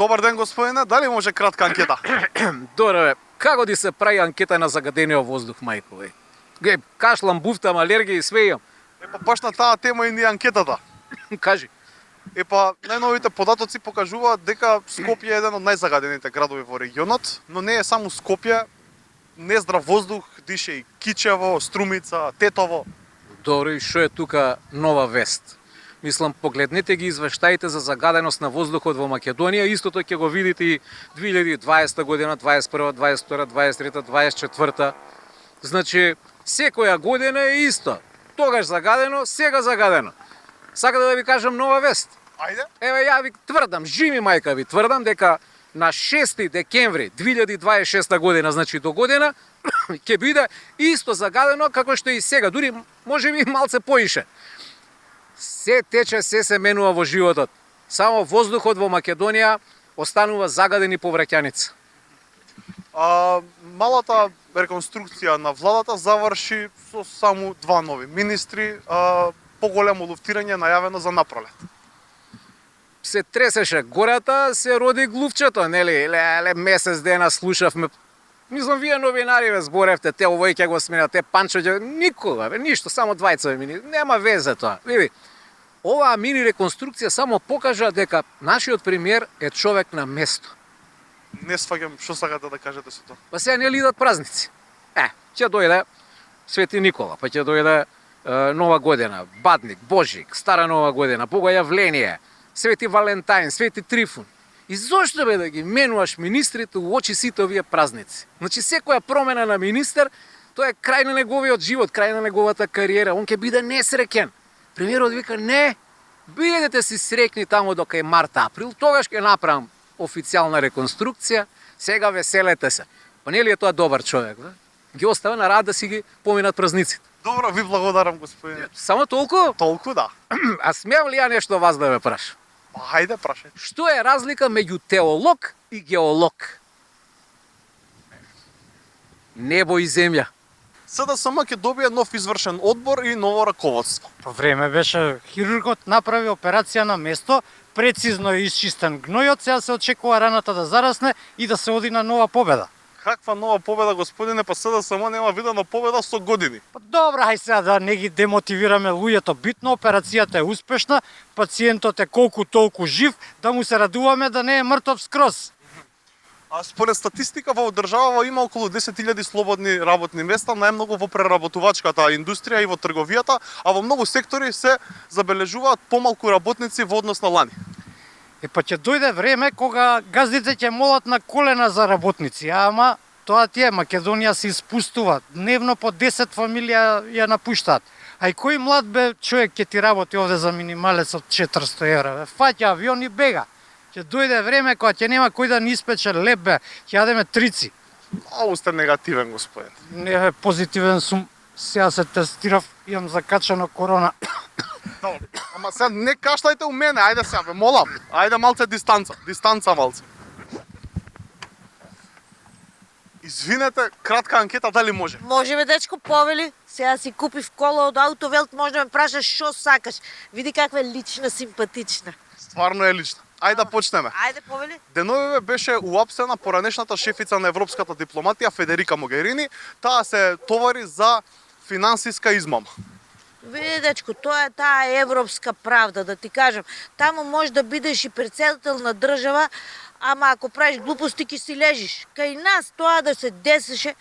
Добар ден, господине, дали може кратка анкета? Добре, како ти се прави анкета на загадениот воздух, мајко бе? Ге, кашлам, буфтам, алергија и све имам. Баш на таа тема и ни анкетата. Кажи. Најновите податоци покажуваат дека Скопје е еден од најзагадените градови во регионот, но не е само Скопје, нездрав воздух дише и Кичево, Струмица, Тетово. Добре, и што е тука нова вест? Мислам, погледнете ги извештаите за загаденост на воздухот во Македонија, истото ќе го видите и 2020 година, 21, 22, 23, 24. Значи, секоја година е исто. Тогаш загадено, сега загадено. Сакате да ви кажам нова вест? Ајде. Еве, ја ви тврдам, живи мајка ви, тврдам дека на 6 декември 2026 година, значи до година, ќе биде исто загадено како што и сега, дури можеби малце поише. Се тече, се менува во животот. Само воздухот во Македонија останува загаден и повраќаница. Малата реконструкција на владата заврши со само 2 нови министри, поголемо луфтирање најавено за напролет. Се тресеше гората, се роди глувчето, нели? Леле, месец дена слушавме. Мислам, вие новинари зборевте, те овој ќе го сменат, те Панчо ќе... Никога, ништо, само двајца мини. Нема везе тоа. Види, оваа мини реконструкција само покажа дека нашиот премиер е човек на место. Не сваќам што сакате да кажете со тоа. Па сега не ли идат празници? Ќе дојде Свети Никола, па ќе дојде Нова година, Бадник, Божик, Стара Нова година, Богојавление, Свети Валентајн, Свети Трифун. И зошто бе да ги менуваш министрите уочи сите овие празници? Значи секоја промена на министер, тоа е крај на неговиот живот, крај на неговата кариера, он ќе биде несреќен. Премиерот вика не, бидете си среќни таму до кај март-април, тогаш ќе направам официјална реконструкција, сега веселете се. Па нели е тоа добар човек, бе? Ги остава на рад да си ги поминат празниците. Добро, ви благодарам, господине. Само толку? Толку да. А смеам ли ја нешто вас да ме прашам? Ајде, прашај. Што е разлика меѓу теолог и геолог? Небо и земја. СДСМ ќе добие нов извршен одбор и ново раководство. По време беше хирургот направи операција на место, прецизно е исчистен гнојот, сега се очекува раната да зарасне и да се оди на нова победа. Каква нова победа, господине, па СДСМ нема видено победа со години. Па добра, хај сега да не ги демотивираме луѓето. Битно операцијата е успешна, пациентот е колку толку жив, да му се радуваме да не е мртов скроз. А според статистика во државава има околу 10.000 слободни работни места, најмногу во преработувачката индустрија и во трговијата, а во многу сектори се забележуваат помалку работници во однос на лани. Па ќе дојде време кога газдите ќе молат на колена за работници, ама тоа ти е, Македонија се испустува. Дневно по 10 фамилија ја напуштаат. А и кој млад бе човек ќе ти работи овде за минималец од 400 евра? Фаќа авион и бега. Ќе дојде време кога ќе нема кој да ни испече леб, бе, ќе јадеме трици. Ау сте негативен, господин. Не бе, позитивен сум. Сега се тестирав, имам закачано корона. Ама сега не кашлајте у мене, ајде сега, бе, молам. Ајде малце дистанца малце. Извинете, кратка анкета, дали може? Може бе, дечко, повели. Сега си купив кола од Аутовелт, може да ме прашаш што сакаш. Види каква е лична, симпатична. Стварно е лично. Ајде да почнеме. Ајде, повели. Деновиве беше уапсена поранешната шефица на европската дипломатија Федерика Могерини. Таа се товари за финансиска измама. Види, дечко, тоа е таа европска правда, да ти кажам. Таму може да бидеш и председател на држава, ама ако правиш глупости, ки си лежиш. Кај нас тоа да се десеше,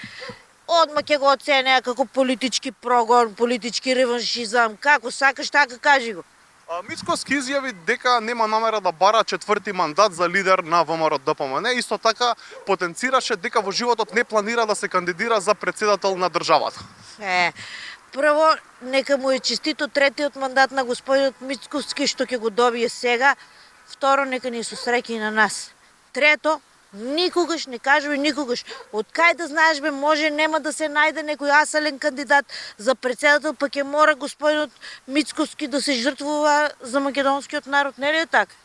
одма ќе го оценеа како политички прогон, политички реваншизам, како сакаш, така кажи го. Мицкоски изјави дека нема намера да бара 4ти мандат за лидер на ВМРО ДПМН. Исто така потенцираше дека во животот не планира да се кандидира за председател на државата. Прво, нека му е честито третиот мандат на господинот Мицкоски што ќе го добие сега. Второ, нека ни се среќа и на нас. Трето, никогаш не кажува никогаш. Од кај да знаеш бе, може нема да се најде некој асален кандидат за председател, па ќе мора господинот Мицкоски да се жртвува за македонскиот народ, не ли е така?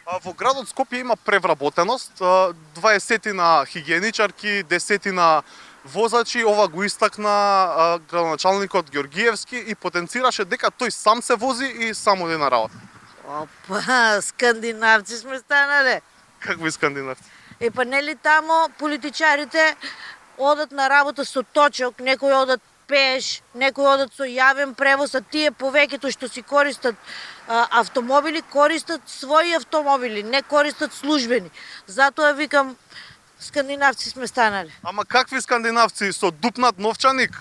Во градот Скопје има превработеност, 20 на хигиеничарки, 10 на возачи, ова го истакна градоначалникот Ѓоргиевски и потенцираше дека тој сам се вози и само оди на работа. Опа, скандинавци сме станале. Какви скандинавци? Па нели тамо политичарите одат на работа со точок, некои одат пеш, некои одат со јавен превоз, а тие повеќето што си користат автомобили, користат своји автомобили, не користат службени. Затоа викам, скандинавци сме станали. Ама какви скандинавци со дупнат новчаник?